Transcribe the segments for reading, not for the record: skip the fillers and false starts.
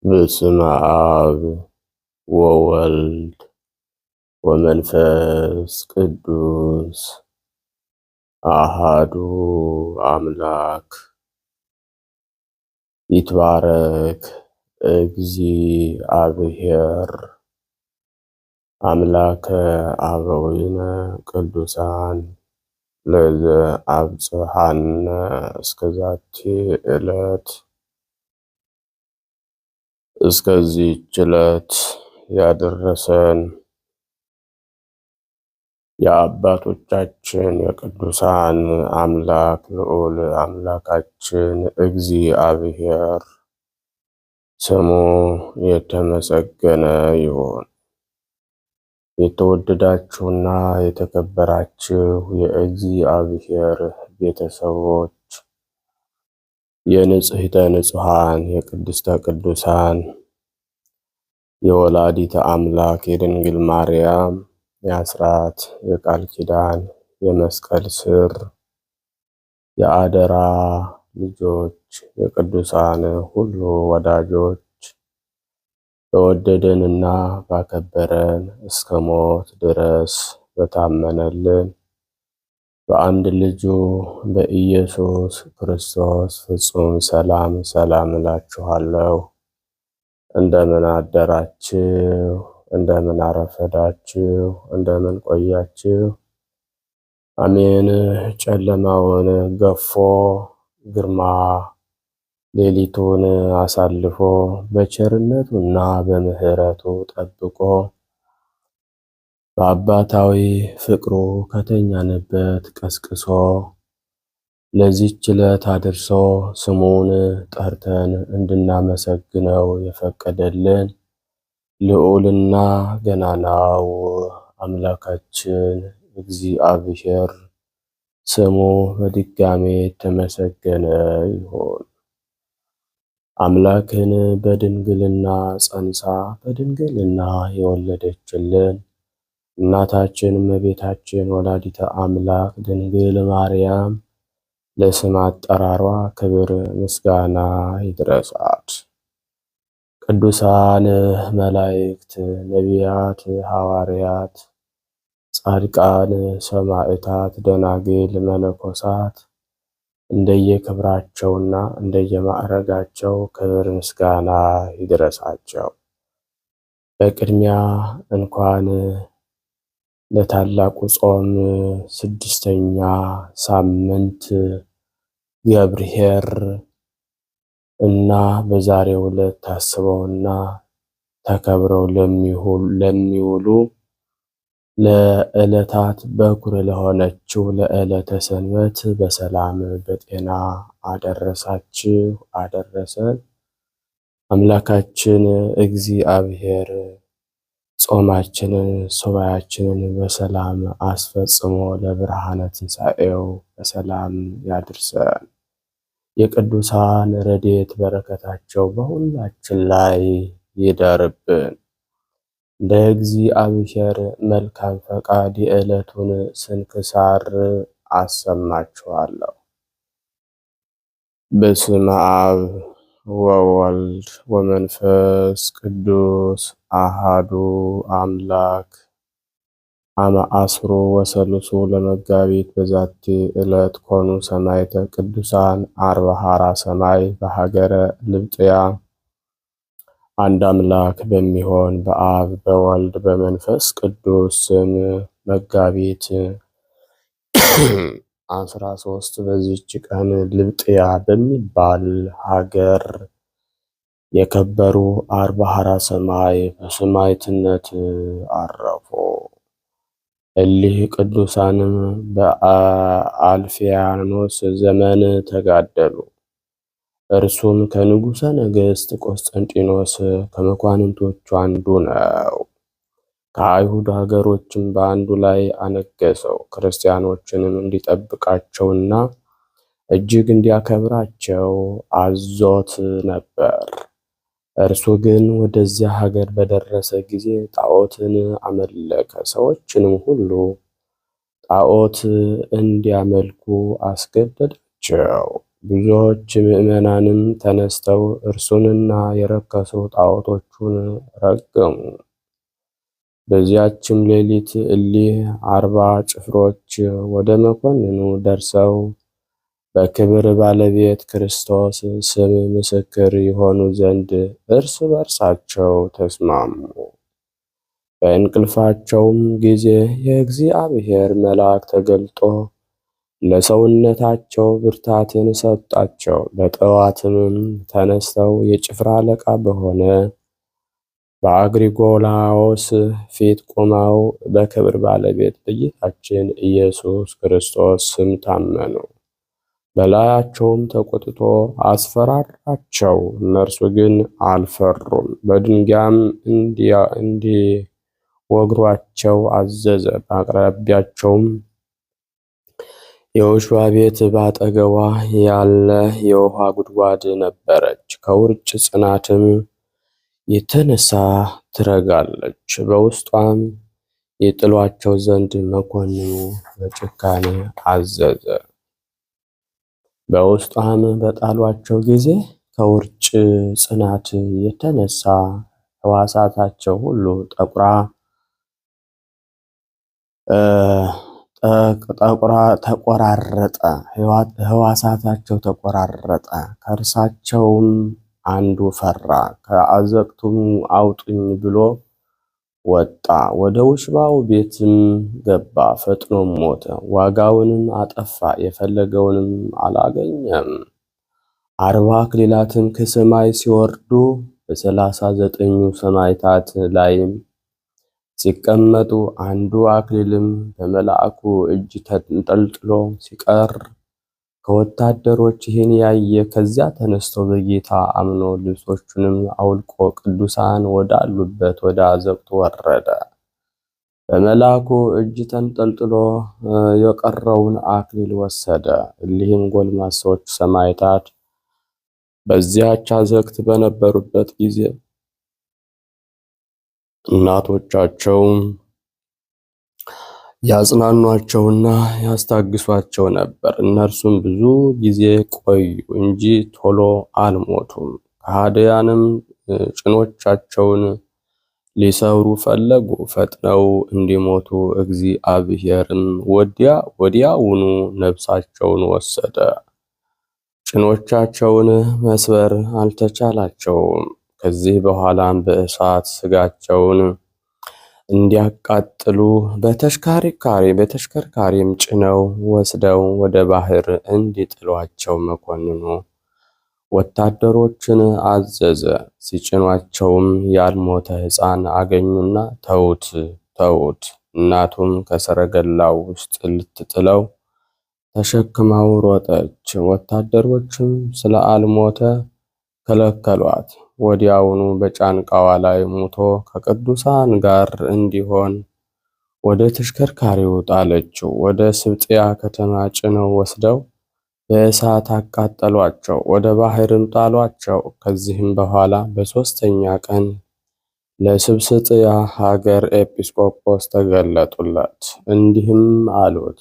በስመ አብ ወወልድ ወመንፈስ ቅዱስ አሃዱ አምላክ ይትባረክ እግዚአብሔር አምላከ አበዊነ ቅዱሳን ለዘአብጽሐነ እስከዛቲ ዕለት እስከዚህች ዕለት ያደረሰን የአባቶቻችን የቅዱሳን አምላክ ልዑል አምላካችን እግዚአብሔር ስሙ የተመሰገነ ይሁን። የተወደዳችሁና የተከበራችሁ የእግዚአብሔር ቤተሰቦች የንጽሕተ ንጹሐን የቅድስተ ቅዱሳን የወላዲተ አምላክ የድንግል ማርያም የአስራት የቃል ኪዳን የመስቀል ስር የአደራ ልጆች የቅዱሳን ሁሉ ወዳጆች በወደደንና ባከበረን እስከ ሞት ድረስ በታመነልን በአንድ ልጁ በኢየሱስ ክርስቶስ ፍጹም ሰላም እላችኋለሁ። እንደምን አደራችሁ? እንደምን አረፈዳችሁ? እንደምን ቆያችሁ? አሜን። ጨለማውን ገፎ ግርማ ሌሊቱን አሳልፎ በቸርነቱና በምሕረቱ ጠብቆ በአባታዊ ፍቅሩ ከተኛንበት ቀስቅሶ ለዚህች ዕለት አድርሶ ስሙን ጠርተን እንድናመሰግነው የፈቀደልን ልዑልና ገናናው አምላካችን እግዚአብሔር ስሙ በድጋሜ የተመሰገነ ይሁን። አምላክን በድንግልና ጸንሳ በድንግልና የወለደችልን እናታችን እመቤታችን ወላዲተ አምላክ ድንግል ማርያም ለስም አጠራሯ ክብር ምስጋና ይድረሳት። ቅዱሳን መላእክት፣ ነቢያት፣ ሐዋርያት፣ ጻድቃን፣ ሰማዕታት፣ ደናግል፣ መነኮሳት እንደየክብራቸውና እንደየማዕረጋቸው ክብር ምስጋና ይድረሳቸው። በቅድሚያ እንኳን ለታላቁ ጾም 6ኛ ሳምንት ገብርኄር እና በዛሬው ዕለት ታስበውና ተከብረው ለሚውሉ ለዕለታት በኩር ለሆነችው ለዕለተ ሰንበት በሰላም በጤና አደረሳችሁ አደረሰን። አምላካችን እግዚአብሔር ጾማችንን ሱባኤያችንን በሰላም አስፈጽሞ ለብርሃነ ትንሣኤው በሰላም ያድርሰን። የቅዱሳን ረድኤት በረከታቸው በሁላችን ላይ ይደርብን። እንደ እግዚአብሔር መልካም ፈቃድ የዕለቱን ስንክሳር አሰማችኋለሁ። በስመ አብ ወወልድ ወመንፈስ ቅዱስ አሃዱ አምላክ አመ አስሩ ወሰሉሱ ለመጋቢት በዛቲ ዕለት ኮኑ ሰማዕተ ቅዱሳን አርባሃራ ሰማይ በሀገረ ልብጥያ። አንድ አምላክ በሚሆን በአብ በወልድ በመንፈስ ቅዱስ ስም መጋቢት 13 በዚህች ቀን ልብጥያ በሚባል ሀገር የከበሩ አርባሃራ ሰማይ በሰማዕትነት አረፉ። እሊህ ቅዱሳንም በአልፊያኖስ ዘመን ተጋደሉ። እርሱም ከንጉሠ ነገሥት ቆስጠንጢኖስ ከመኳንንቶቹ አንዱ ነው። ከአይሁድ ሀገሮችም በአንዱ ላይ አነገሰው። ክርስቲያኖችንም እንዲጠብቃቸውና እጅግ እንዲያከብራቸው አዞት ነበር። እርሱ ግን ወደዚያ ሀገር በደረሰ ጊዜ ጣዖትን አመለከ። ሰዎችንም ሁሉ ጣዖት እንዲያመልኩ አስገደዳቸው። ብዙዎች ምዕመናንም ተነስተው እርሱንና የረከሱ ጣዖቶቹን ረገሙ። በዚያችም ሌሊት እሊህ 40 ጭፍሮች ወደ መኮንኑ ደርሰው በክብር ባለቤት ክርስቶስ ስም ምስክር ይሆኑ ዘንድ እርስ በርሳቸው ተስማሙ። በእንቅልፋቸውም ጊዜ የእግዚአብሔር መልአክ ተገልጦ ለሰውነታቸው ብርታትን ሰጣቸው። በጠዋትም ተነስተው የጭፍራ አለቃ በሆነ በአግሪጎላዎስ ፊት ቆመው በክብር ባለቤት በጌታችን ኢየሱስ ክርስቶስ ስም ታመኑ። በላያቸውም ተቆጥቶ አስፈራራቸው። እነርሱ ግን አልፈሩም። በድንጋይም እንዲወግሯቸው አዘዘ። በአቅራቢያቸውም የውሽባ ቤት በአጠገቧ ያለ የውሃ ጉድጓድ ነበረች። ከውርጭ ጽናትም የተነሳ ትረጋለች። በውስጧም የጥሏቸው ዘንድ መኮንኑ በጭካኔ አዘዘ። በውስጧም በጣሏቸው ጊዜ ከውርጭ ጽናት የተነሳ ሕዋሳታቸው ሁሉ ተቆራረጠ። ሕዋሳታቸው ተቆራረጠ። ከእርሳቸውም አንዱ ፈራ። ከአዘቅቱም አውጡኝ ብሎ ወጣ። ወደ ውሽባው ቤትም ገባ። ፈጥኖም ሞተ። ዋጋውንም አጠፋ። የፈለገውንም አላገኘም። 40 አክሊላትም ከሰማይ ሲወርዱ በ39ኙ ሰማዕታት ላይም ሲቀመጡ አንዱ አክሊልም በመልአኩ እጅ ተንጠልጥሎ ሲቀር ከወታደሮች ይህን ያየ ከዚያ ተነስቶ በጌታ አምኖ ልብሶቹንም አውልቆ ቅዱሳን ወዳሉበት ወደ አዘቅቱ ወረደ። በመልአኩ እጅ ተንጠልጥሎ የቀረውን አክሊል ወሰደ። እሊህም ጎልማሶች ሰማዕታት በዚያች አዘቅት በነበሩበት ጊዜ እናቶቻቸው ያጽናኗቸውና ያስታግሷቸው ነበር። እነርሱም ብዙ ጊዜ ቆዩ እንጂ ቶሎ አልሞቱም። ከሃዲያንም ጭኖቻቸውን ሊሰብሩ ፈለጉ። ፈጥነው እንዲሞቱ እግዚአብሔርም ወዲያውኑ ነፍሳቸውን ወሰደ። ጭኖቻቸውን መስበር አልተቻላቸውም። ከዚህ በኋላም በእሳት ስጋቸውን እንዲያቃጥሉ በተሽከርካሪም ጭነው ወስደው ወደ ባህር እንዲጥሏቸው መኮንኑ ወታደሮችን አዘዘ። ሲጭኗቸውም ያልሞተ ሕፃን አገኙና ተዉት። እናቱም ከሰረገላው ውስጥ ልትጥለው ተሸክማው ሮጠች። ወታደሮችም ስለ አልሞተ ከለከሏት። ወዲያውኑ በጫንቃዋ ላይ ሙቶ ከቅዱሳን ጋር እንዲሆን ወደ ተሽከርካሪው ጣለችው። ወደ ስብጥያ ከተማ ጭነው ወስደው በእሳት አቃጠሏቸው፣ ወደ ባህርም ጣሏቸው። ከዚህም በኋላ በሦስተኛ ቀን ለስብስጥያ ሀገር ኤጲስቆጶስ ተገለጡለት። እንዲህም አሉት፣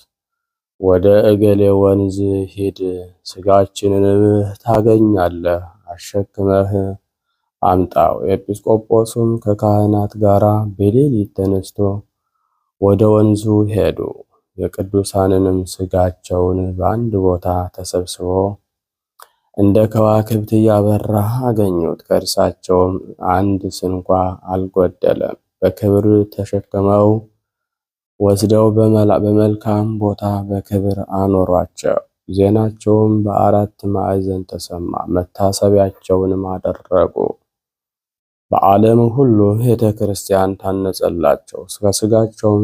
ወደ እገሌ ወንዝ ሂድ፣ ሥጋችንንም ታገኛለህ፣ አሸክመህ አምጣው። ኤጲስቆጶሱም ከካህናት ጋር በሌሊት ተነስቶ ወደ ወንዙ ሄዱ። የቅዱሳንንም ሥጋቸውን በአንድ ቦታ ተሰብስቦ እንደ ከዋክብት እያበራ አገኙት። ከእርሳቸውም አንድ ስንኳ አልጎደለም። በክብር ተሸክመው ወስደው በመልካም ቦታ በክብር አኖሯቸው። ዜናቸውም በአራት ማዕዘን ተሰማ። መታሰቢያቸውንም አደረጉ። በዓለም ሁሉ ቤተ ክርስቲያን ታነጸላቸው። ከሥጋቸውም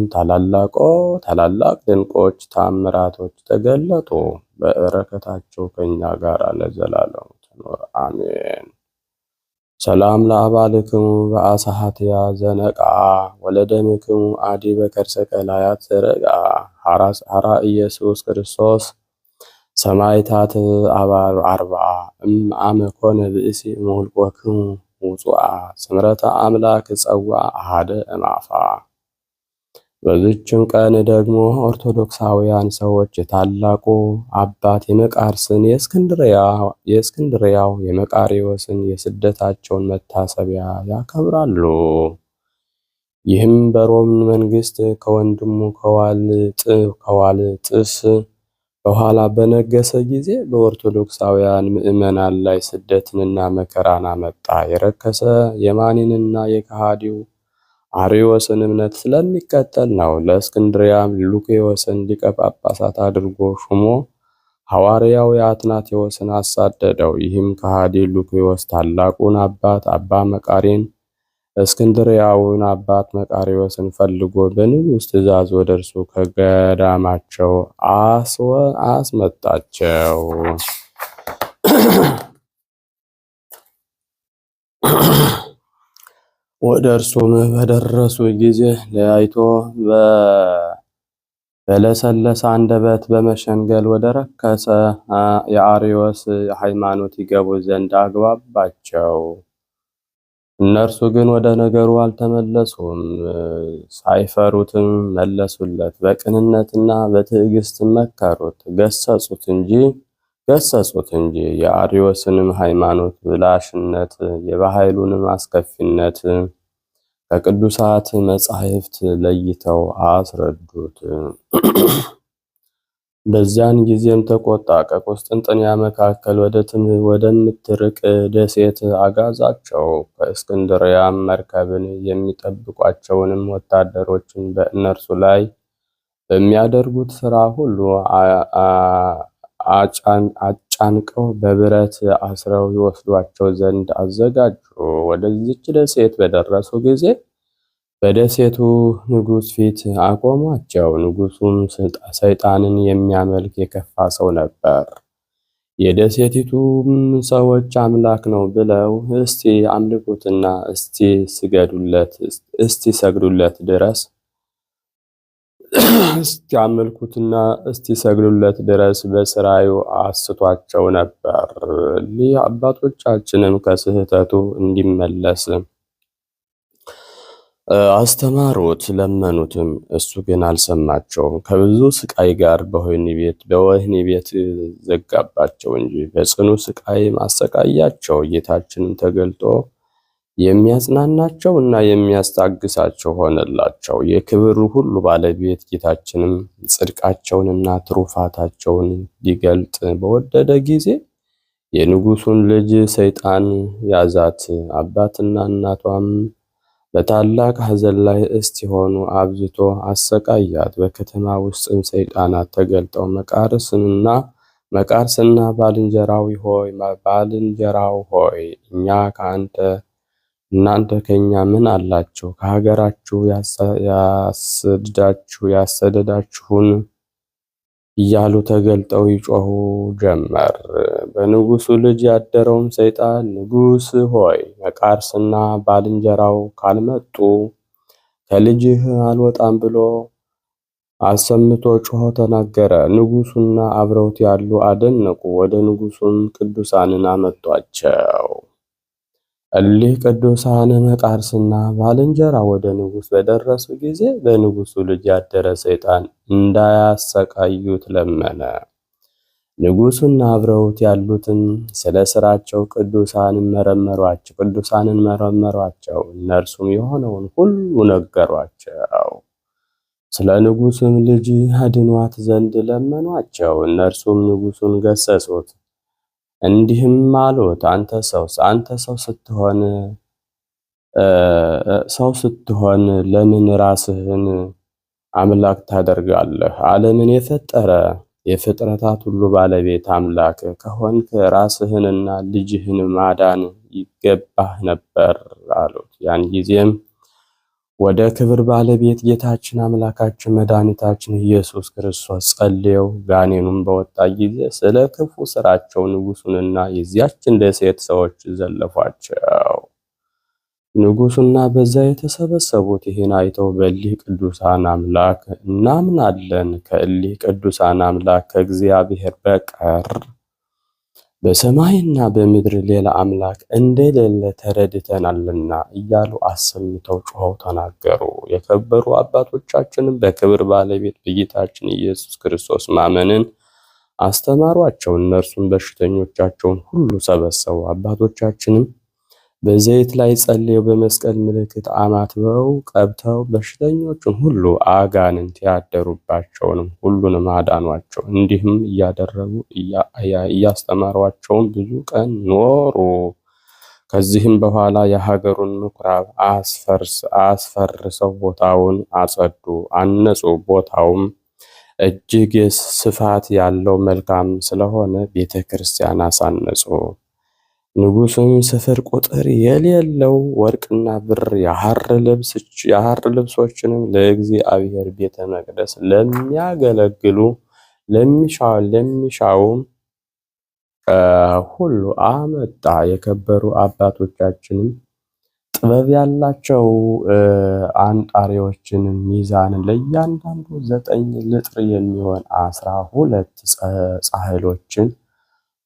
ታላላቅ ድንቆች ታምራቶች ተገለጡ። በረከታቸው ከእኛ ጋር ለዘላለሙ ትኖር አሜን። ሰላም ለአባልክሙ በአሳሃትያ ዘነቃ ወለደምክሙ አዲ በከርሰ ቀላያት ዘረጋ ሐራ ኢየሱስ ክርስቶስ ሰማዕታት አርብዓ አመ ኮነ ብእሲ እምኍልቆክሙ ውጹአ ስምረተ አምላክ ጸዋ አሐደ እምአፋ። በዚችም ቀን ደግሞ ኦርቶዶክሳውያን ሰዎች የታላቁ አባት የመቃርስን የእስክንድርያው የመቃርዮስን የስደታቸውን መታሰቢያ ያከብራሉ። ይህም በሮም መንግስት ከወንድሙ ከዋልጥስ በኋላ በነገሰ ጊዜ በኦርቶዶክሳውያን ምዕመናን ላይ ስደትንና መከራን አመጣ። የረከሰ የማኒንና የከሃዲው አርዮስን እምነት ስለሚከተል ነው። ለእስክንድርያም ሉኪዮስን ሊቀ ጳጳሳት አድርጎ ሹሞ ሐዋርያው የአትናቴዎስን አሳደደው። ይህም ከሃዲ ሉኪዮስ ታላቁን አባት አባ መቃሪን እስክንድርያውን አባት መቃርዮስን ፈልጎ በንጉሥ ትእዛዝ ወደ እርሱ ከገዳማቸው አስመጣቸው። ወደ እርሱም በደረሱ ጊዜ ለያይቶ በለሰለሰ አንደበት በመሸንገል ወደ ረከሰ የአርዮስ ሃይማኖት ይገቡ ዘንድ አግባባቸው። እነርሱ ግን ወደ ነገሩ አልተመለሱም፣ ሳይፈሩትም መለሱለት። በቅንነትና በትዕግስት መከሩት፣ ገሰጹት እንጂ የአርዮስንም ሃይማኖት ብላሽነት የባህሉንም አስከፊነት ከቅዱሳት መጻሕፍት ለይተው አስረዱት። በዚያን ጊዜም ተቆጣ። ከቁስጥንጥንያ መካከል ወደምትርቅ ደሴት አጋዛቸው። ከእስክንድርያም መርከብን የሚጠብቋቸውንም ወታደሮችን በእነርሱ ላይ በሚያደርጉት ሥራ ሁሉ አጫንቀው በብረት አስረው ይወስዷቸው ዘንድ አዘጋጁ። ወደዚች ደሴት በደረሱ ጊዜ በደሴቱ ንጉሥ ፊት አቆሟቸው። ንጉሡም ሰይጣንን የሚያመልክ የከፋ ሰው ነበር። የደሴቲቱም ሰዎች አምላክ ነው ብለው እስቲ አምልኩትና እስቲሰግዱለት ድረስ በስራዩ አስቷቸው ነበር። እሊህ አባቶቻችንም ከስህተቱ እንዲመለስ አስተማሩት፣ ለመኑትም። እሱ ግን አልሰማቸውም። ከብዙ ስቃይ ጋር በወህኒ ቤት ዘጋባቸው እንጂ በጽኑ ስቃይ አሰቃያቸው። ጌታችንም ተገልጦ የሚያጽናናቸው እና የሚያስታግሳቸው ሆነላቸው። የክብር ሁሉ ባለቤት ጌታችንም ጽድቃቸውንና ትሩፋታቸውን ሊገልጥ በወደደ ጊዜ የንጉሡን ልጅ ሰይጣን ያዛት። አባትና እናቷም በታላቅ ሐዘን ላይ እስቲሆኑ አብዝቶ አሰቃያት። በከተማ ውስጥም ሰይጣናት ተገልጠው መቃርስና ባልንጀራው ሆይ እኛ ከአንተ እናንተ ከኛ ምን አላችሁ? ከሀገራችሁ ያሰደዳችሁን እያሉ ተገልጠው ይጮሁ ጀመር። በንጉሡ ልጅ ያደረውም ሰይጣን ንጉሥ ሆይ መቃርስና ባልንጀራው ካልመጡ ከልጅህ አልወጣም ብሎ አሰምቶ ጮሆ ተናገረ። ንጉሡና አብረውት ያሉ አደነቁ። ወደ ንጉሡም ቅዱሳንን አመጧቸው። እሊህ ቅዱሳን መቃርስና ባልንጀራ ወደ ንጉሥ በደረሱ ጊዜ በንጉሡ ልጅ ያደረ ሰይጣን እንዳያሰቃዩት ለመነ። ንጉሡና አብረውት ያሉትን ስለ ስራቸው ቅዱሳንን መረመሯቸው። እነርሱም የሆነውን ሁሉ ነገሯቸው። ስለ ንጉሡም ልጅ አድኗት ዘንድ ለመኗቸው። እነርሱም ንጉሡን ገሰጹት፣ እንዲህም አሉት፣ አንተ ሰው ስትሆን ለምን ራስህን አምላክ ታደርጋለህ? ዓለምን የፈጠረ የፍጥረታት ሁሉ ባለቤት አምላክ ከሆንክ ራስህንና ልጅህን ማዳን ይገባህ ነበር አሉት። ያን ጊዜም ወደ ክብር ባለቤት ጌታችን አምላካችን መድኃኒታችን ኢየሱስ ክርስቶስ ጸልየው ጋኔኑን በወጣ ጊዜ ስለ ክፉ ስራቸው ንጉሡንና የዚያችን ደሴት ሰዎች ዘለፏቸው። ንጉሡና በዛ የተሰበሰቡት ይህን አይተው በእሊህ ቅዱሳን አምላክ እናምናለን፣ ከእሊህ ቅዱሳን አምላክ ከእግዚአብሔር በቀር በሰማይና በምድር ሌላ አምላክ እንደሌለ ተረድተናልና እያሉ አሰምተው ጮኸው ተናገሩ። የከበሩ አባቶቻችንም በክብር ባለቤት በጌታችን ኢየሱስ ክርስቶስ ማመንን አስተማሯቸው። እነርሱም በሽተኞቻቸውን ሁሉ ሰበሰቡ። አባቶቻችንም በዘይት ላይ ጸልየው በመስቀል ምልክት አማትበው ቀብተው በሽተኞቹን ሁሉ አጋንንት ያደሩባቸውንም ሁሉንም አዳኗቸው። እንዲህም እያደረጉ እያስተማሯቸውም ብዙ ቀን ኖሩ። ከዚህም በኋላ የሀገሩን ምኩራብ አስፈርሰው ቦታውን አጸዱ፣ አነጹ። ቦታውም እጅግ ስፋት ያለው መልካም ስለሆነ ቤተ ክርስቲያን አሳነጹ። ንጉሡም ስፍር ቁጥር የሌለው ወርቅና ብር የሐር ልብሶችንም ለእግዚአብሔር ቤተ መቅደስ ለሚያገለግሉ ለሚሻውም ሁሉ አመጣ። የከበሩ አባቶቻችንም ጥበብ ያላቸው አንጣሪዎችንም ሚዛን ለእያንዳንዱ 9 ልጥር የሚሆን 12 ጻሕሎችን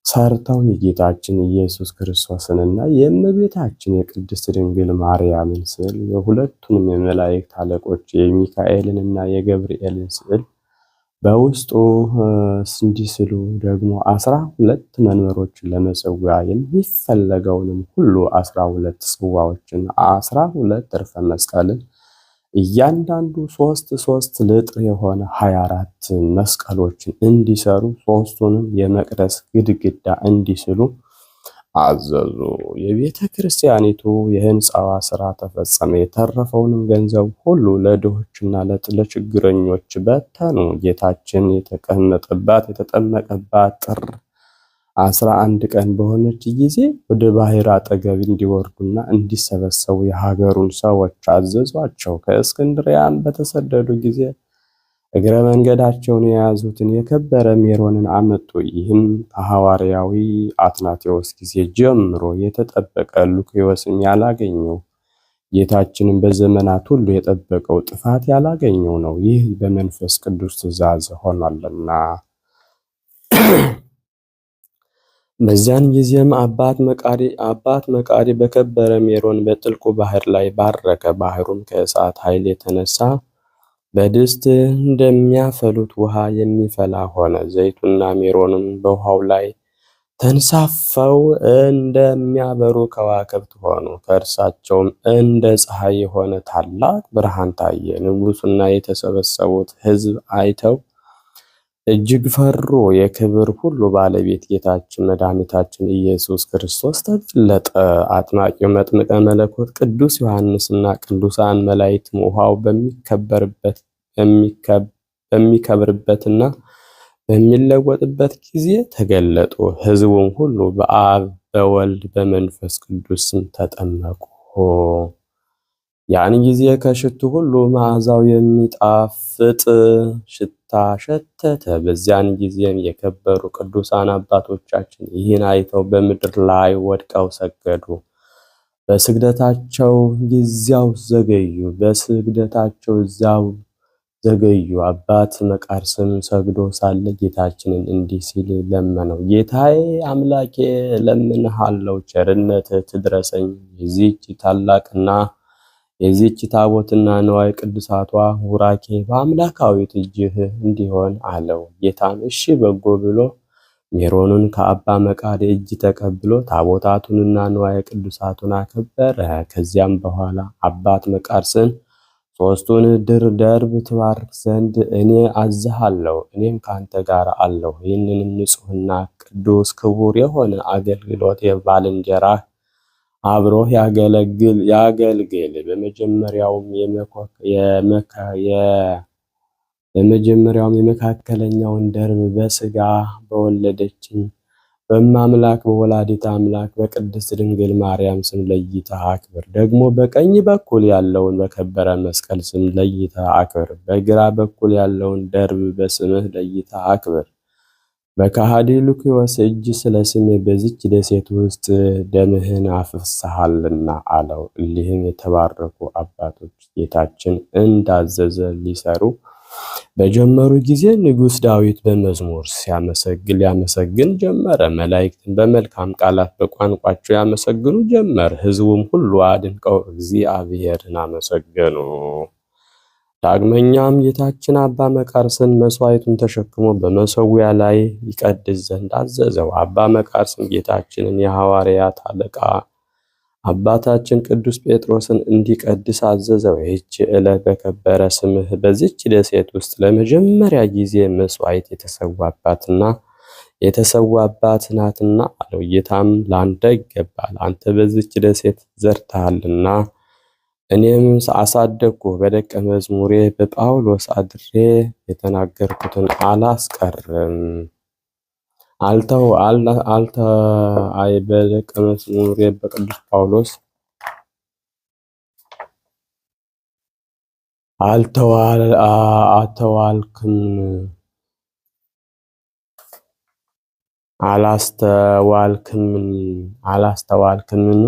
ሰርተው የጌታችን ኢየሱስ ክርስቶስንና የእመቤታችን የቅድስት ድንግል ማርያምን ስዕል የሁለቱንም የመላእክት አለቆች የሚካኤልንና የገብርኤልን ስዕል በውስጡ እንዲስሉ ደግሞ 12 መንበሮችን ለመሰዊያ የሚፈለገውንም ሁሉ 12 ጽዋዎችን 12 ዕርፈ መስቀልን እያንዳንዱ 3 ልጥር የሆነ 24 መስቀሎችን እንዲሰሩ 3ቱንም የመቅደስ ግድግዳ እንዲስሉ አዘዙ። የቤተ ክርስቲያኒቱ የህንፃዋ ስራ ተፈጸመ። የተረፈውንም ገንዘብ ሁሉ ለድሆችና ለችግረኞች በተኑ። ጌታችን የተጠመቀባት ጥር 11 ቀን በሆነች ጊዜ ወደ ባህር አጠገብ እንዲወርዱና እንዲሰበሰቡ የሀገሩን ሰዎች አዘዟቸው። ከእስክንድርያም በተሰደዱ ጊዜ እግረ መንገዳቸውን የያዙትን የከበረ ሜሮንን አመጡ። ይህም ከሐዋርያዊ አትናቴዎስ ጊዜ ጀምሮ የተጠበቀ ሉኪዮስም ያላገኘው ጌታችንን በዘመናት ሁሉ የጠበቀው ጥፋት ያላገኘው ነው። ይህ በመንፈስ ቅዱስ ትእዛዝ ሆኗልና። በዚያን ጊዜም አባት መቃሪ በከበረ ሜሮን በጥልቁ ባህር ላይ ባረከ። ባህሩም ከእሳት ኃይል የተነሳ በድስት እንደሚያፈሉት ውሃ የሚፈላ ሆነ። ዘይቱና ሜሮንም በውሃው ላይ ተንሳፈው እንደሚያበሩ ከዋክብት ሆኑ። ከእርሳቸውም እንደ ፀሐይ የሆነ ታላቅ ብርሃን ታየ። ንጉሡና የተሰበሰቡት ሕዝብ አይተው እጅግ ፈሩ። የክብር ሁሉ ባለቤት ጌታችን መድኃኒታችን ኢየሱስ ክርስቶስ ተገለጠ። አጥማቂው መጥምቀ መለኮት ቅዱስ ዮሐንስና ቅዱሳን መላእክትም ውሃው በሚከብርበትና በሚለወጥበት ጊዜ ተገለጡ። ሕዝቡም ሁሉ በአብ በወልድ በመንፈስ ቅዱስ ስም ተጠመቁ። ያን ጊዜ ከሽቱ ሁሉ መዓዛው የሚጣፍጥ ሽታ ሸተተ። በዚያን ጊዜም የከበሩ ቅዱሳን አባቶቻችን ይህን አይተው በምድር ላይ ወድቀው ሰገዱ። በስግደታቸው ዘገዩ። አባት መቃርስም ሰግዶ ሳለ ጌታችንን እንዲህ ሲል ለመነው። ጌታዬ አምላኬ እለምንሃለሁ፣ ቸርነትህ ትድረሰኝ። የዚህች ታቦትና ንዋየ ቅድሳቷ ቡራኬ በአምላካዊት እጅህ እንዲሆን አለው። ጌታም እሺ በጎ ብሎ ሜሮንን ከአባ መቃሪ እጅ ተቀብሎ ታቦታቱንና ንዋየ ቅዱሳቱን አከበረ። ከዚያም በኋላ አባት መቃርስን 3ቱን ደርብ ትባርክ ዘንድ እኔ አዝሃለሁ፣ እኔም ካንተ ጋር አለሁ። ይህንንም ንጹሕና ቅዱስ ክቡር የሆነ አገልግሎት የባልንጀራህ አብሮህ ያገልግል። በመጀመሪያውም የመካከለኛውን ደርብ በሥጋ በወለደችኝ በማምላክ በወላዲተ አምላክ በቅድስት ድንግል ማርያም ስም ለይተህ አክብር። ደግሞ በቀኝ በኩል ያለውን በከበረ መስቀል ስም ለይተህ አክብር። በግራ በኩል ያለውን ደርብ በስምህ ለይተህ አክብር። በከሃዲ ሉኪዮስ እጅ ስለ ስሜ በዚች ደሴት ውስጥ ደምህን አፍስሰሃልና አለው። እሊህም የተባረኩ አባቶች ጌታችን እንዳዘዘ ሊሰሩ በጀመሩ ጊዜ ንጉሥ ዳዊት በመዝሙር ሊያመሰግን ጀመረ። መላእክትን በመልካም ቃላት በቋንቋቸው ያመሰግኑ ጀመር። ሕዝቡም ሁሉ አድንቀው እግዚአብሔርን አመሰገኑ። ዳግመኛም ጌታችን አባ መቃርስን መሥዋዕቱን ተሸክሞ በመሠዊያ ላይ ይቀድስ ዘንድ አዘዘው። አባ መቃርስም ጌታችንን የሐዋርያት አለቃ አባታችን ቅዱስ ጴጥሮስን እንዲቀድስ አዘዘው። ይህች ዕለት በከበረ ስምህ በዚች ደሴት ውስጥ ለመጀመሪያ ጊዜ መሥዋዕት የተሰዋባት ናትና አለው። ጌታም ላንተ ይገባል፣ አንተ በዚች ደሴት ዘርተሃልና እኔም አሳደግኩ። በደቀ መዝሙሬ በጳውሎስ አድሬ የተናገርኩትን አላስቀርም። በደቀ መዝሙሬ በቅዱስ ጳውሎስ አላስተዋልክምን?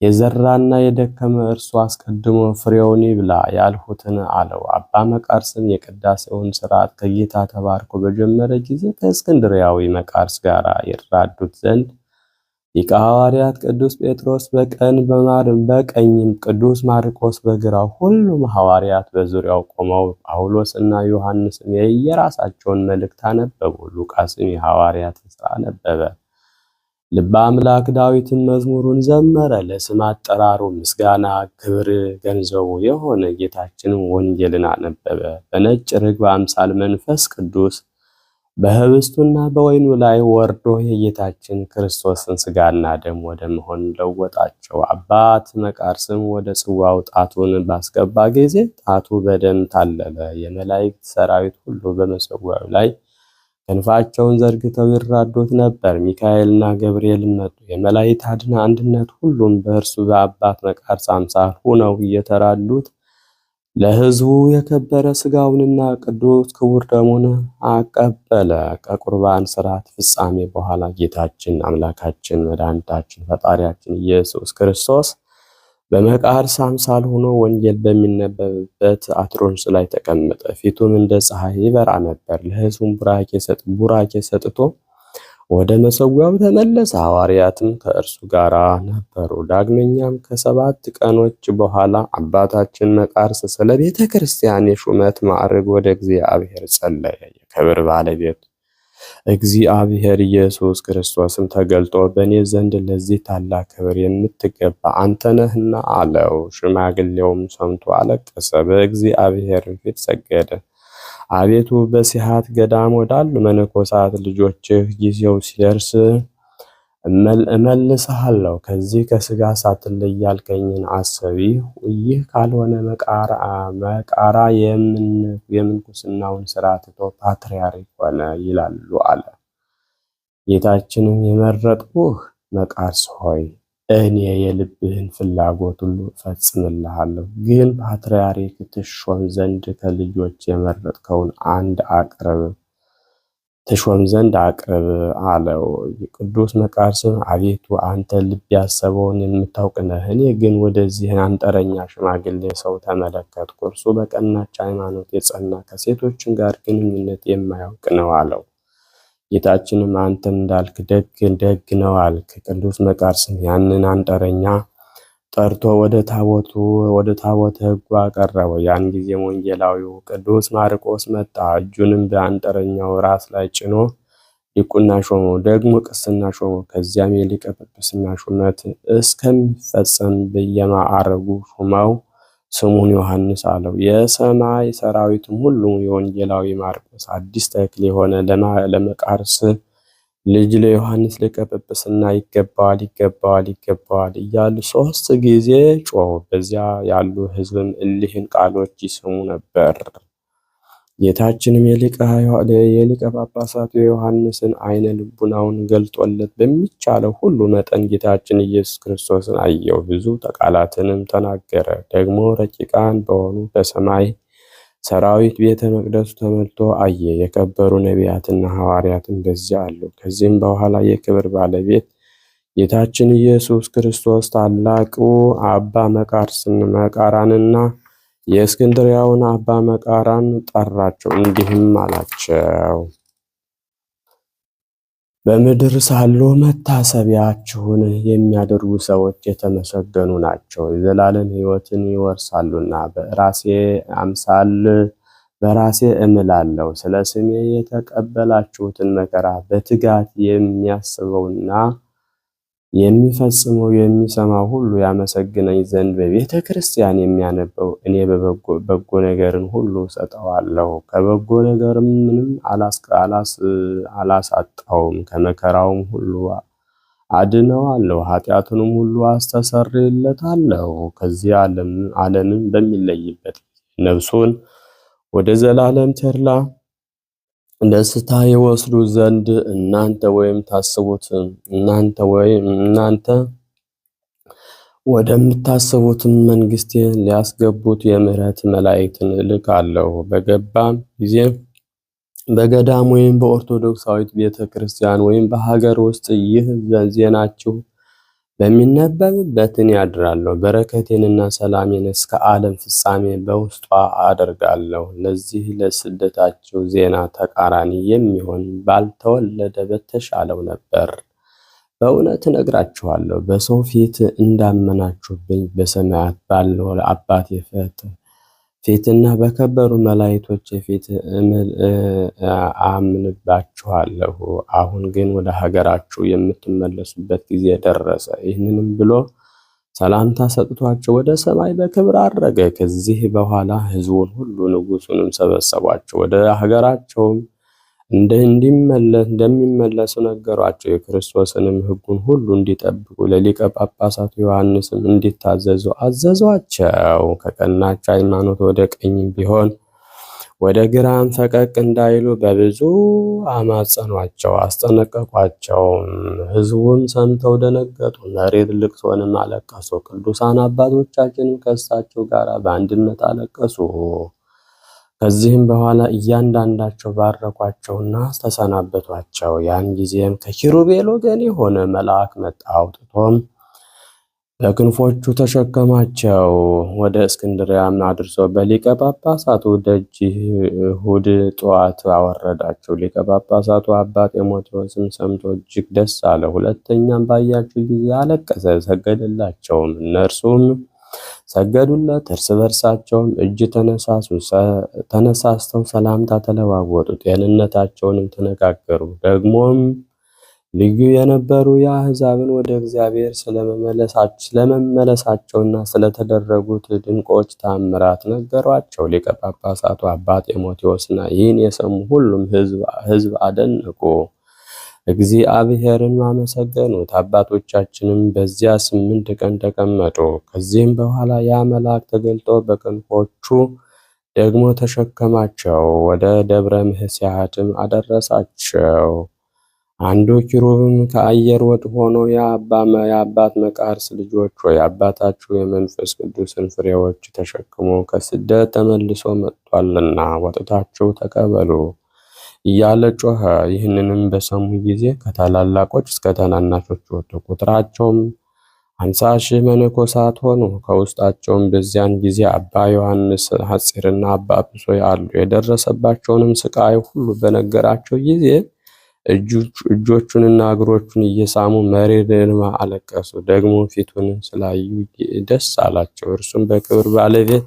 የዘራና የደከመ እርሱ አስቀድሞ ፍሬውን ይብላ ያልሁትን አለው። አባ መቃርስም የቅዳሴውን ሥርዓት ከጌታ ተባርኮ በጀመረ ጊዜ ከእስክንድርያዊ መቃርስ ጋር ይራዱት ዘንድ ሊቀ ሐዋርያት ቅዱስ ጴጥሮስ በቀኝም ቅዱስ ማርቆስ በግራው፣ ሁሉም ሐዋርያት በዙሪያው ቆመው ጳውሎስና ዮሐንስም የየራሳቸውን መልእክት አነበቡ። ሉቃስም የሐዋርያትን ሥራ አነበበ። ልበ አምላክ ዳዊትም መዝሙሩን ዘመረ። ለስም አጠራሩ ምስጋና ክብር ገንዘቡ የሆነ ጌታችንም ወንጌልን አነበበ። በነጭ ርግብ አምሳል መንፈስ ቅዱስ በህብስቱና በወይኑ ላይ ወርዶ የጌታችን ክርስቶስን ሥጋና ደም ወደ መሆን ለወጣቸው። አባት መቃርስም ወደ ጽዋው ጣቱን ባስገባ ጊዜ ጣቱ በደም ታለለ። የመላእክት ሰራዊት ሁሉ በመሠዊያው ላይ ክንፋቸውን ዘርግተው ይራዱት ነበር። ሚካኤልና ገብርኤልም መጡ። የመላእክት አንድነት ሁሉም በእርሱ በአባት መቃርስ አምሳል ሆነው እየተራዱት ለሕዝቡ የከበረ ሥጋውንና ቅዱስ ክቡር ደሙን አቀበለ። ከቁርባን ሥርዓት ፍጻሜ በኋላ ጌታችን አምላካችን መድኃኒታችን ፈጣሪያችን ኢየሱስ ክርስቶስ በመቃርስ አምሳል ሆኖ ወንጌል በሚነበብበት አትሮንስ ላይ ተቀመጠ። ፊቱም እንደ ፀሐይ ይበራ ነበር። ለሕዝቡም ቡራኬ ሰጥቶ ወደ መሠዊያው ተመለሰ። ሐዋርያትም ከእርሱ ጋር ነበሩ። ዳግመኛም ከ7 ቀኖች በኋላ አባታችን መቃርስ ስለ ቤተ ክርስቲያን የሹመት ማዕረግ ወደ እግዚአብሔር ጸለየ። የክብር ባለቤት እግዚአብሔር ኢየሱስ ክርስቶስም ተገልጦ በእኔ ዘንድ ለዚህ ታላቅ ክብር የምትገባ አንተ ነህና አለው። ሽማግሌውም ሰምቶ አለቀሰ፣ በእግዚአብሔር ፊት ሰገደ። አቤቱ በሲሐት ገዳም ወዳሉ መነኮሳት ልጆችህ ጊዜው ሲደርስ እመልስሃለሁ። ከዚህ ከሥጋ ሳትለይ ያልከኝን አስብ። ይህ ካልሆነ መቃራ የምንኩስናውን ሥራ ትቶ ፓትርያርክ ሆነ ይላሉ አለ። ጌታችንም የመረጥኩህ መቃርስ ሆይ እኔ የልብህን ፍላጎት ሁሉ እፈጽምልሃለሁ፣ ግን ፓትርያርክ ትሾም ዘንድ ከልጆች የመረጥከውን አንድ ትሾም ዘንድ አቅርብ አለው። ቅዱስ መቃርስም አቤቱ አንተ ልብ ያሰበውን የምታውቅ ነህ። እኔ ግን ወደዚህ አንጥረኛ ሽማግሌ ሰው ተመለከትኩ። እርሱ በቀናች ሃይማኖት የጸና ከሴቶችም ጋር ግንኙነት የማያውቅ ነው አለው። ጌታችንም አንተ እንዳልክ ደግ ነው አልክ። ቅዱስ መቃርስም ያንን አንጥረኛ ጠርቶ ወደ ታቦተ ሕጉ አቀረበው። ያን ጊዜም ወንጌላዊው ቅዱስ ማርቆስ መጣ። እጁንም በአንጥረኛው ራስ ላይ ጭኖ ዲቁና ሾመው፣ ደግሞ ቅስና ሾመው። ከዚያም የሊቀ ጵጵስና ሹመት እስከሚፈጸም በየማዕረጉ ሹመው ስሙን ዮሐንስ አለው። የሰማይ ሰራዊትም ሁሉ የወንጌላዊ ማርቆስ አዲስ ተክል የሆነ ለመቃርስ ልጅ ለዮሐንስ ሊቀ ጵጵስና ይገባዋል እያሉ 3 ጊዜ ጮሁ። በዚያ ያሉ ሕዝብም እሊህን ቃሎች ይሰሙ ነበር። ጌታችንም የሊቀ ጳጳሳቱ የዮሐንስን ዓይነ ልቡናውን ገልጦለት በሚቻለው ሁሉ መጠን ጌታችን ኢየሱስ ክርስቶስን አየው። ብዙ ቃላትንም ተናገረ። ደግሞ ረቂቃን በሆኑ በሰማይ ሰራዊት ቤተ መቅደሱ ተሞልቶ አየ። የከበሩ ነቢያትና ሐዋርያትም በዚያ አሉ። ከዚህም በኋላ የክብር ባለቤት ጌታችን ኢየሱስ ክርስቶስ ታላቁ አባ መቃራንና የእስክንድርያውን አባ መቃራን ጠራቸው፣ እንዲህም አላቸው። በምድር ሳሉ መታሰቢያችሁን የሚያደርጉ ሰዎች የተመሰገኑ ናቸው፣ የዘላለም ሕይወትን ይወርሳሉና። በራሴ እምላለሁ፣ ስለ ስሜ የተቀበላችሁትን መከራ በትጋት የሚያስበውና የሚፈጽመው የሚሰማው ሁሉ ያመሰግነኝ ዘንድ በቤተ ክርስቲያን የሚያነበው እኔ በጎ ነገርን ሁሉ ሰጠዋለሁ፣ ከበጎ ነገርም ምንም አላሳጣውም። ከመከራውም ሁሉ አድነዋለሁ፣ ኃጢአቱንም ሁሉ አስተሰርይለታለሁ። ከዚህ ዓለምን በሚለይበት ነፍሱን ወደ ዘላለም ተድላ ደስታ ይወስዱ ዘንድ እናንተ ወደምታስቡትም መንግስቴ ሊያስገቡት የምህረት መላእክትን እልካለሁ። በገባም ጊዜ በገዳም ወይም በኦርቶዶክሳዊት ቤተ ክርስቲያን ወይም በሀገር ውስጥ ይህ ዜናችሁ በሚነበብበትን ያድራለሁ። በረከቴንና ሰላሜን እስከ ዓለም ፍጻሜ በውስጧ አደርጋለሁ። ለዚህ ለስደታችሁ ዜና ተቃራኒ የሚሆን ባልተወለደ በተሻለው ነበር። በእውነት እነግራችኋለሁ፣ በሰው ፊት እንዳመናችሁብኝ በሰማያት ባለው አባቴ ፊትና በከበሩ መላእክቶች ፊት አምንባችኋለሁ። አሁን ግን ወደ ሀገራችሁ የምትመለሱበት ጊዜ ደረሰ። ይህንንም ብሎ ሰላምታ ሰጥቷቸው ወደ ሰማይ በክብር አረገ። ከዚህ በኋላ ሕዝቡን ሁሉ ንጉሡንም ሰበሰቧቸው። ወደ ሀገራቸውም እንደሚመለሱ ነገሯቸው። የክርስቶስንም ሕጉን ሁሉ እንዲጠብቁ ለሊቀ ጳጳሳቱ ዮሐንስም እንዲታዘዙ አዘዟቸው። ከቀናች ሃይማኖት ወደ ቀኝም ቢሆን ወደ ግራም ፈቀቅ እንዳይሉ በብዙ አማጸኗቸው፣ አስጠነቀቋቸው። ሕዝቡም ሰምተው ደነገጡ፣ መሬት ልቅሶንም አለቀሱ። ቅዱሳን አባቶቻችንም ከእሳቸው ጋር በአንድነት አለቀሱ። ከዚህም በኋላ እያንዳንዳቸው ባረኳቸውና ተሰናበቷቸው። ያን ጊዜም ከኪሩቤል ወገን የሆነ መልአክ መጣ፣ አውጥቶም በክንፎቹ ተሸከማቸው። ወደ እስክንድርያም አድርሶ በሊቀ ጳጳሳቱ ደጅ እሑድ ጠዋት አወረዳቸው። ሊቀ ጳጳሳቱ አባ ጢሞቴዎስም ሰምቶ እጅግ ደስ አለ። ሁለተኛም ባያቸው ጊዜ አለቀሰ፣ ሰገደላቸውም። እነርሱም ሰገዱለት። እርስ በርሳቸውም እጅ ተነሳስተው ሰላምታ ተለዋወጡ፣ ጤንነታቸውንም ተነጋገሩ። ደግሞም ልዩ የነበሩ የአሕዛብን ወደ እግዚአብሔር ስለመመለሳቸውና ስለተደረጉት ድንቆች ታምራት ነገሯቸው። ሊቀ ጳጳሳቱ አባ ጢሞቴዎስና ይህን የሰሙ ሁሉም ሕዝብ አደነቁ፣ እግዚአብሔርን አመሰገኑት። አባቶቻችንም በዚያ 8 ቀን ተቀመጡ። ከዚህም በኋላ ያ መልአክ ተገልጦ በክንፎቹ ደግሞ ተሸከማቸው፣ ወደ ደብረ ምሕስያትም አደረሳቸው። አንዱ ኪሩብም ከአየር ወጥ ሆኖ የአባት መቃርስ ልጆች ሆይ አባታችሁ የመንፈስ ቅዱስን ፍሬዎች ተሸክሞ ከስደት ተመልሶ መጥቷልና ወጥታችሁ ተቀበሉ እያለ ጮኸ። ይህንንም በሰሙ ጊዜ ከታላላቆች እስከ ታናናሾች ወጡ። ቁጥራቸውም 50,000 መነኮሳት ሆኑ። ከውስጣቸውም በዚያን ጊዜ አባ ዮሐንስ ሐጺርና አባ ብሶይ አሉ። የደረሰባቸውንም ስቃይ ሁሉ በነገራቸው ጊዜ እጆቹንና እግሮቹን እየሳሙ መሪር እንባ አለቀሱ። ደግሞ ፊቱን ስላዩ ደስ አላቸው። እርሱም በክብር ባለቤት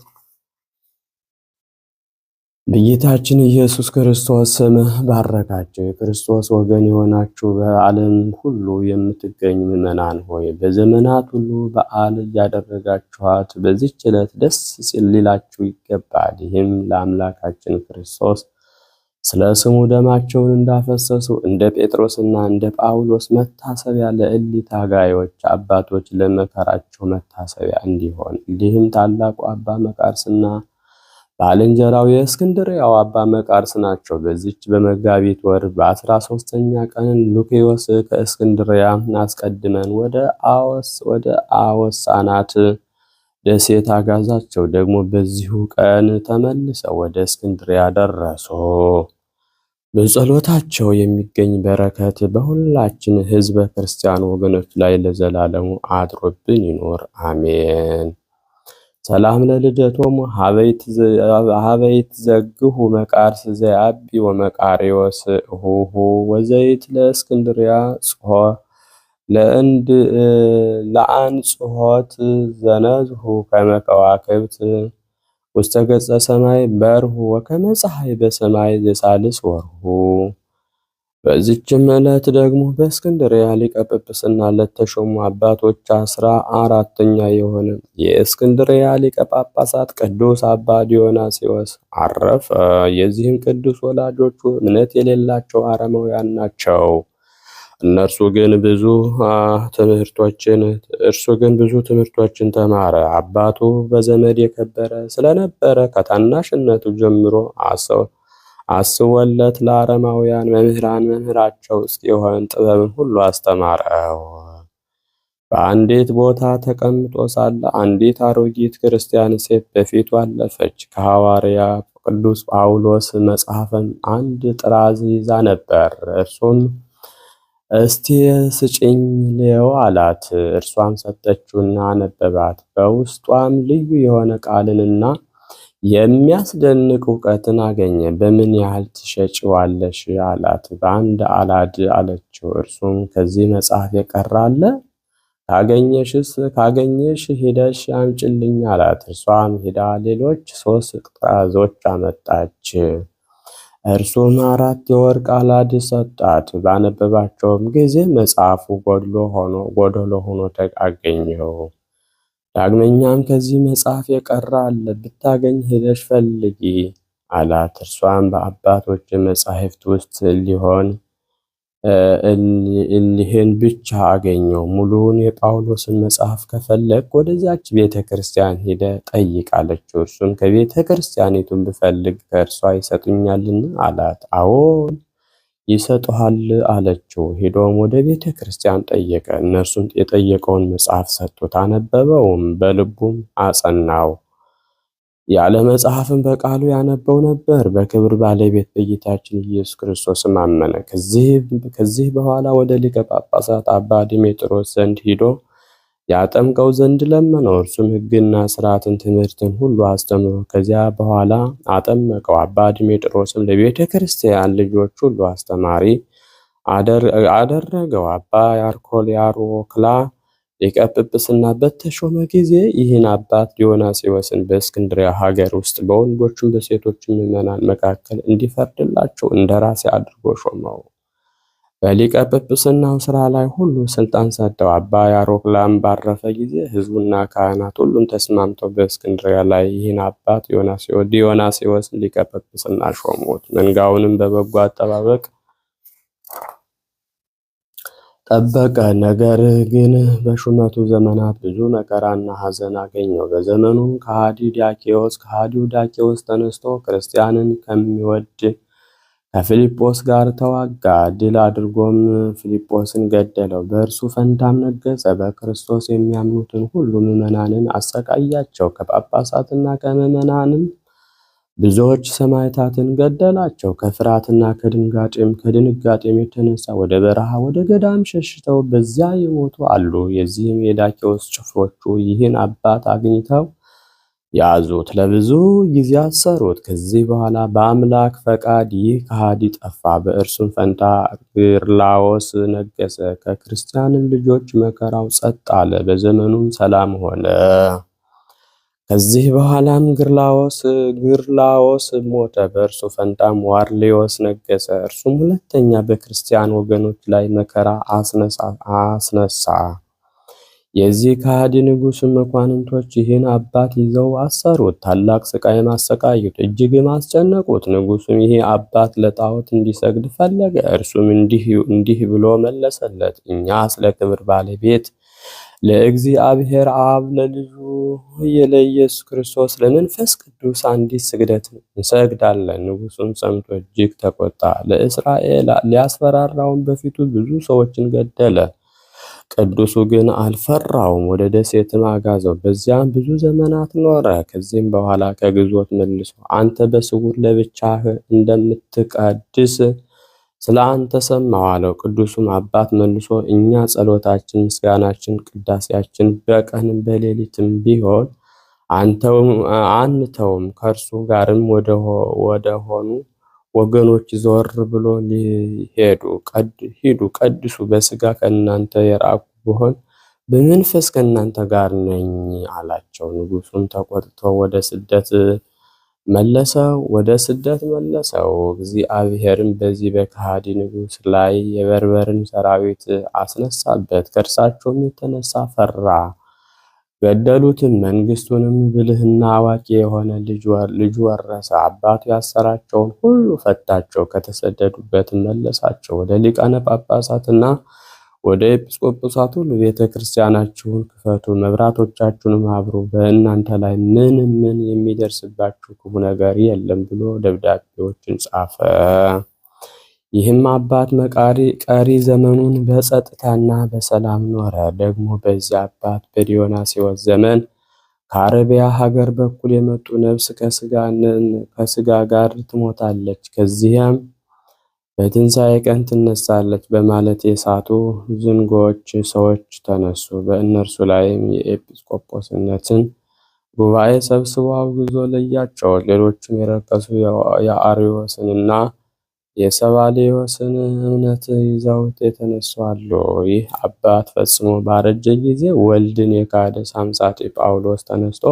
በጌታችን ኢየሱስ ክርስቶስ ስም ባረካቸው። የክርስቶስ ወገን የሆናችሁ በዓለም ሁሉ የምትገኙ ምዕመናን ሆይ በዘመናት ሁሉ በዓል እያደረጋችኋት በዚህች ዕለት ደስ ሊላችሁ ይገባል። ይህም ለአምላካችን ክርስቶስ ስለ ስሙ ደማቸውን እንዳፈሰሱ እንደ ጴጥሮስና እንደ ጳውሎስ መታሰቢያ ለእሊህ ታጋዮች አባቶች ለመከራቸው መታሰቢያ እንዲሆን። እንዲህም ታላቁ አባ መቃርስና ባልንጀራው የእስክንድርያው አባ መቃርስ ናቸው። በዚች በመጋቢት ወር በ13ኛ ቀን ሉኪዮስ ከእስክንድርያ አስቀድመን ወደ አወሳናት ደሴት አጋዛቸው። ደግሞ በዚሁ ቀን ተመልሰው ወደ እስክንድርያ ደረሱ። በጸሎታቸው የሚገኝ በረከት በሁላችን ሕዝበ ክርስቲያን ወገኖች ላይ ለዘላለሙ አድሮብን ይኖር፣ አሜን። ሰላም ለልደቶሙ ሀበይት ዘግሁ መቃርስ ዘያቢ ወመቃሪዎስ እሁሁ ወዘይት ለእስክንድርያ ጽሖ ለአንጽሖት ዘነዝሁ ከመከዋክብት ውስተ ገጸ ሰማይ በርሁ ወከመ ፀሐይ በሰማይ ዘሳልስ ወርሁ። በዚችም ዕለት ደግሞ በእስክንድርያ ሊቀ ጵጵስና ለተሾሙ አባቶች 14ኛ የሆነ የእስክንድርያ ሊቀ ጳጳሳት ቅዱስ አባ ዲዮናስዮስ አረፈ። የዚህም ቅዱስ ወላጆቹ እምነት የሌላቸው አረማውያን ናቸው። እርሱ ግን ብዙ ትምህርቶችን ተማረ። አባቱ በዘመድ የከበረ ስለነበረ ከታናሽነቱ ጀምሮ አስወለት ለአረማውያን መምህራን መምህራቸው እስኪሆን ጥበብን ሁሉ አስተማረው። በአንዲት ቦታ ተቀምጦ ሳለ አንዲት አሮጊት ክርስቲያን ሴት በፊቱ አለፈች። ከሐዋርያ ቅዱስ ጳውሎስ መጽሐፍም አንድ ጥራዝ ይዛ ነበር። እርሱም እስቲ ስጭኝ ልየው አላት። እርሷም ሰጠችውና አነበባት። በውስጧም ልዩ የሆነ ቃልንና የሚያስደንቅ እውቀትን አገኘ። በምን ያህል ትሸጪዋለሽ አላት። በአንድ አላድ አለችው። እርሱም ከዚህ መጽሐፍ የቀረ አለ? ካገኘሽ ሄደሽ አምጪልኝ አላት። እርሷም ሄዳ ሌሎች 3 ጥራዞች አመጣች። እርሱም 4 የወርቅ አላድ ሰጣት። ባነበባቸውም ጊዜ መጽሐፉ ጎደሎ ሆኖ አገኘው። ዳግመኛም ከዚህ መጽሐፍ የቀረ አለ? ብታገኝ ሄደሽ ፈልጊ አላት። እርሷም በአባቶች መጻሕፍት ውስጥ እሊህን ብቻ አገኘው። ሙሉውን የጳውሎስን መጽሐፍ ከፈለግ ወደዚያች ቤተ ክርስቲያን ሄደ ጠይቅ አለችው። እርሱም ከቤተ ክርስቲያኒቱን ብፈልግ ከእርሷ ይሰጡኛልን አላት። አዎን ይሰጡሃል አለችው። ሄዶም ወደ ቤተ ክርስቲያን ጠየቀ። እነርሱም የጠየቀውን መጽሐፍ ሰጡት። አነበበውም፣ በልቡም አጸናው። ያለ መጽሐፍም በቃሉ ያነበው ነበር። በክብር ባለቤት በጌታችን ኢየሱስ ክርስቶስም አመነ። ከዚህ በኋላ ወደ ሊቀ ጳጳሳት አባ ዲሜጥሮስ ዘንድ ሂዶ ያጠምቀው ዘንድ ለመነው። እርሱም ሕግና ሥርዓትን ትምህርትን ሁሉ አስተምሮ ከዚያ በኋላ አጠመቀው። አባ ዲሜጥሮስም ለቤተ ክርስቲያን ልጆች ሁሉ አስተማሪ አደረገው። አባ ያሮክላ ሊቀ ጵጵስና በተሾመ ጊዜ ይህን አባት ዲዮናስዮስን በእስክንድርያ ሀገር ውስጥ በወንዶችም በሴቶችም ምዕመናን መካከል እንዲፈርድላቸው እንደራሴ አድርጎ ሾመው። በሊቀ ጵጵስናው ስራ ላይ ሁሉ ስልጣን ሰጠው። አባ ያሮክላም ባረፈ ጊዜ ሕዝቡና ካህናት ሁሉም ተስማምተው በእስክንድርያ ላይ ይህን አባት ዲዮናስዮስን ሊቀ ጵጵስና ሾሙት። መንጋውንም በበጎ አጠባበቅ ጠበቀ። ነገር ግን በሹመቱ ዘመናት ብዙ መከራና ሐዘን አገኘው። በዘመኑም ከሃዲው ዳኬዎስ ተነስቶ ክርስቲያንን ከሚወድ ከፊልጶስ ጋር ተዋጋ። ድል አድርጎም ፊልጶስን ገደለው። በእርሱ ፈንታም ነገሰ። በክርስቶስ የሚያምኑትን ሁሉ ምዕመናንን አሰቃያቸው። ከጳጳሳትና ከምዕመናንም ብዙዎች ሰማዕታትን ገደላቸው። ከፍርሃትና ከድንጋጤም የተነሳ ወደ በረሃ ወደ ገዳም ሸሽተው በዚያ የሞቱ አሉ። የዚህም የዳኬዎስ ጭፍሮቹ ይህን አባት አግኝተው ያዙት፣ ለብዙ ጊዜ አሰሩት። ከዚህ በኋላ በአምላክ ፈቃድ ይህ ከሃዲ ጠፋ። በእርሱም ፈንታ ግርላዎስ ነገሰ። ከክርስቲያንም ልጆች መከራው ጸጥ አለ። በዘመኑም ሰላም ሆነ። ከዚህ በኋላም ግርላዎስ ሞተ። በእርሱ ፈንታም ዋርሌዎስ ነገሰ። እርሱም ሁለተኛ በክርስቲያን ወገኖች ላይ መከራ አስነሳ። የዚህ ከሃዲ ንጉሥ መኳንንቶች ይህን አባት ይዘው አሰሩት፣ ታላቅ ስቃይም አሰቃዩት፣ እጅግም አስጨነቁት። ንጉሡም ይሄ አባት ለጣዖት እንዲሰግድ ፈለገ። እርሱም እንዲህ ብሎ መለሰለት፣ እኛ ስለ ክብር ባለቤት ለእግዚአብሔር አብ ለልጁ ለኢየሱስ ክርስቶስ ለመንፈስ ቅዱስ አንዲት ስግደት እንሰግዳለን። ንጉሡም ሰምቶ እጅግ ተቆጣ። ለእስራኤል ሊያስፈራራውን በፊቱ ብዙ ሰዎችን ገደለ። ቅዱሱ ግን አልፈራውም። ወደ ደሴትም አጋዘው። በዚያም ብዙ ዘመናት ኖረ። ከዚህም በኋላ ከግዞት መልሶ አንተ በስውር ለብቻህ እንደምትቀድስ ስለ አንተ ሰማሁ አለው። ቅዱሱም አባት መልሶ እኛ ጸሎታችን፣ ምስጋናችን፣ ቅዳሴያችን በቀንም በሌሊትም ቢሆን አንተውም ከእርሱ ጋርም ወደ ሆኑ ወገኖች ዞር ብሎ ሂዱ ቀድሱ። በሥጋ ከእናንተ የራቁ ብሆን በመንፈስ ከእናንተ ጋር ነኝ አላቸው። ንጉሡም ተቆጥቶ ወደ ስደት መለሰው። እግዚአብሔርም በዚህ በከሃዲ ንጉሥ ላይ የበርበርን ሰራዊት አስነሳበት። ከእርሳቸውም የተነሳ ፈራ፣ ገደሉትም። መንግሥቱንም ብልህና አዋቂ የሆነ ልጁ ወረሰ። አባቱ ያሰራቸውን ሁሉ ፈታቸው፣ ከተሰደዱበትም መለሳቸው። ወደ ሊቃነ ጳጳሳትና ወደ ኤጲስቆጶሳት ሁሉ ቤተ ክርስቲያናችሁን ክፈቱ፣ መብራቶቻችሁንም አብሩ፣ በእናንተ ላይ ምን የሚደርስባችሁ ክፉ ነገር የለም ብሎ ደብዳቤዎችን ጻፈ። ይህም አባት ቀሪ ዘመኑን በጸጥታና በሰላም ኖረ። ደግሞ በዚህ አባት በዲዮናስዮስ ዘመን ከአረቢያ ሀገር በኩል የመጡ ነፍስ ከስጋ ጋር ትሞታለች፣ ከዚያም በትንሣኤ ቀን ትነሳለች በማለት የሳቱ ዝንጎች ሰዎች ተነሱ። በእነርሱ ላይም የኤጲስቆጶስነትን ጉባኤ ሰብስቦ አውግዞ ለያቸው። ሌሎችም የረከሱ የአርዮስንና የሰባልዮስን እምነት ይዘው የተነሱ አሉ። ይህ አባት ፈጽሞ ባረጀ ጊዜ ወልድን የካደ ሳምሳጢ ጳውሎስ ተነስቶ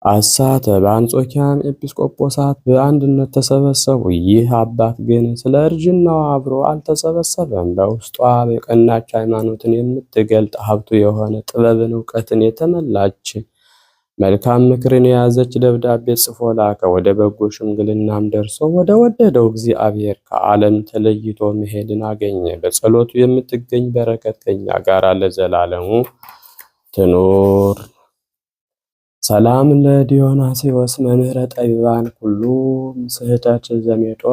አሳተ። በአንጾኪያም ኤጲስቆጶሳት በአንድነት ተሰበሰቡ። ይህ አባት ግን ስለ እርጅናው አብሮ አልተሰበሰበም። በውስጧ የቀናች ሃይማኖትን የምትገልጥ ሀብቱ የሆነ ጥበብን እውቀትን የተመላች መልካም ምክርን የያዘች ደብዳቤ ጽፎ ላከ። ወደ በጎ ሽምግልናም ደርሶ ወደ ወደደው እግዚአብሔር ከዓለም ተለይቶ መሄድን አገኘ። በጸሎቱ የምትገኝ በረከት ከኛ ጋር ለዘላለሙ ትኑር። ሰላም ለዲዮናስዮስ መምህረ ጠቢባን ኩሉ ስህተት ዘሜጦ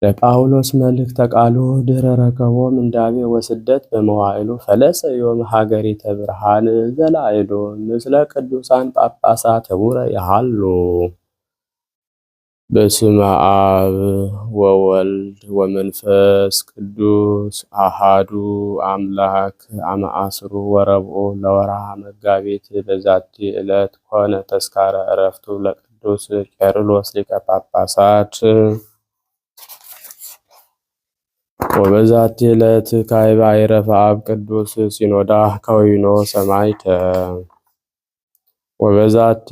ለጳውሎስ መልእክተ ቃሉ ድኅረ ረከቦ ምንዳቤ ወስደት በመዋዕሉ ፈለሰ ዮም ሀገሪተ ብርሃን ዘላዕሉ ምስለ ቅዱሳን ጳጳሳት ህቡረ ያሃሉ። በስመ አብ ወወልድ ወመንፈስ ቅዱስ አሃዱ አምላክ አመአስሩ ወረብዑ ለወርሃ መጋቢት በዛቲ ዕለት ኮነ ተስካረ ዕረፍቱ ለቅዱስ ቄርሎስ ሊቀ ጳጳሳት። ወበዛቲ ዕለት ካዕበ አይረፈ አብ ቅዱስ ሲኖዳ ከዊኖ ሰማዕተ። ወበዛቲ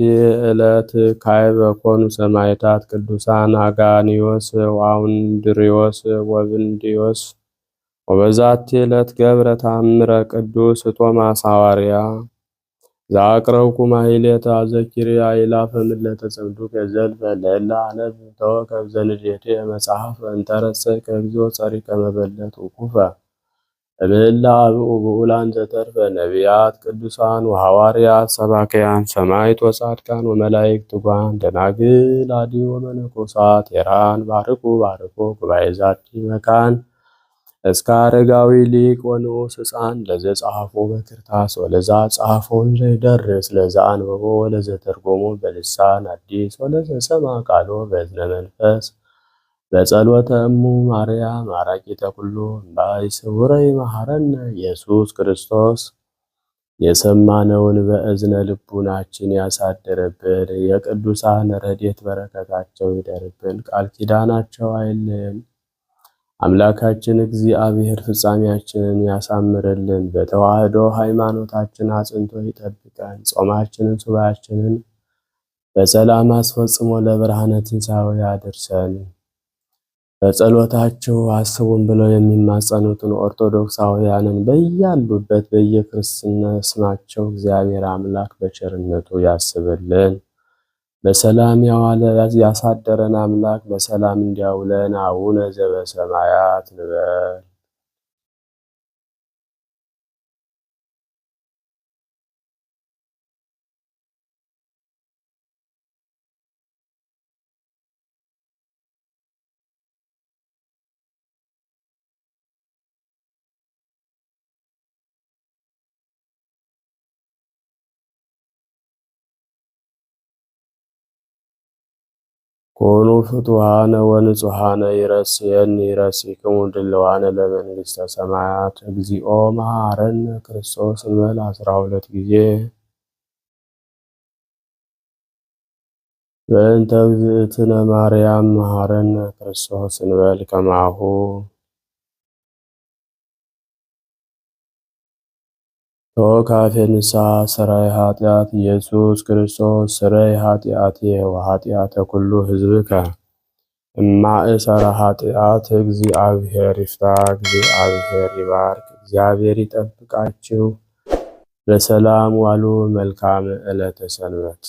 ዕለት ካዕበ ኮኑ ሰማዕታት ቅዱሳን አጋንዮስ ወአውንድሪዮስ ወብንድዮስ። ወበዛቲ ዕለት ገብረ ተአምረ ቅዱስ ቶማስ ሐዋርያ ዘአቅረብኩ ማሕሌተ አዘኪርያ አእላፈ ምለተ ጸምዱከ ዘልፈ ለእለ አነብብ ተወከፍ ዘንዴቴ መጽሐፈ እንተረሰይከ እግዚኦ ጸሪቀ መበለት ውኩፈ እምእለ አብኡ ብዑላን ዘተርፈ ነቢያት ቅዱሳን ወሐዋርያት ሰባክያን ሰማዕት ወጻድቃን ወመላእክት ትጉሃን ደናግል አዲ ወመነኮሳት ሄራን ባርኩ ጉባኤ ዛቲ መካን እስከ አረጋዊ ሊቅ ወንዑስ ሕፃን ለዘጸሐፎ በክርታስ ወለዛ ጸሐፎን ዘይደርስ ለዛ አንበቦ ወለዘተርጎሞ በልሳን አዲስ ወለዘሰማ ቃሎ በእዝነ መንፈስ በጸሎተ እሙ ማርያም አራቂተ ኩሉ እምባይ ስውረ ይመሐረነ ኢየሱስ ክርስቶስ። የሰማነውን በእዝነ ልቡናችን ያሳድርብን። የቅዱሳን ረድኤት በረከታቸው ይደርብን። ቃል ኪዳናቸው አይለየን። አምላካችን እግዚአብሔር ፍጻሜያችንን ያሳምርልን። በተዋህዶ ሃይማኖታችን አጽንቶ ይጠብቀን። ጾማችንን ሱባኤያችንን በሰላም አስፈጽሞ ለብርሃነ ትንሣኤው ያድርሰን። በጸሎታቸው አስቡን ብለው የሚማጸኑትን ኦርቶዶክሳውያንን በያሉበት በየክርስትና ስማቸው እግዚአብሔር አምላክ በቸርነቱ ያስብልን። በሰላም ያሳደረን አምላክ በሰላም እንዲያውለን። አቡነ ዘበሰማያት ንበል። ኮኑ ፍቱሃነ ወንጹሃነ ይረሲክሙ ድልዋነ ለመንግሥተ ሰማያት። እግዚኦ መሐረነ ክርስቶስ እንበል 12 ጊዜ በእንተ እግዝእትነ ማርያም መሐረነ ክርስቶስ እንበል ከማሁ። ተወካፌ ንስሐ ሠራይ ኃጢአት ኢየሱስ ክርስቶስ ስረይ ኃጢአቴ ወኃጢአተ ኩሉ ሕዝብከ እማእሰረ ኃጢአት እግዚአብሔር ይፍታ። እግዚአብሔር ይባርክ። እግዚአብሔር ይጠብቃችሁ። በሰላም ዋሉ። መልካም ዕለተ ሰንበት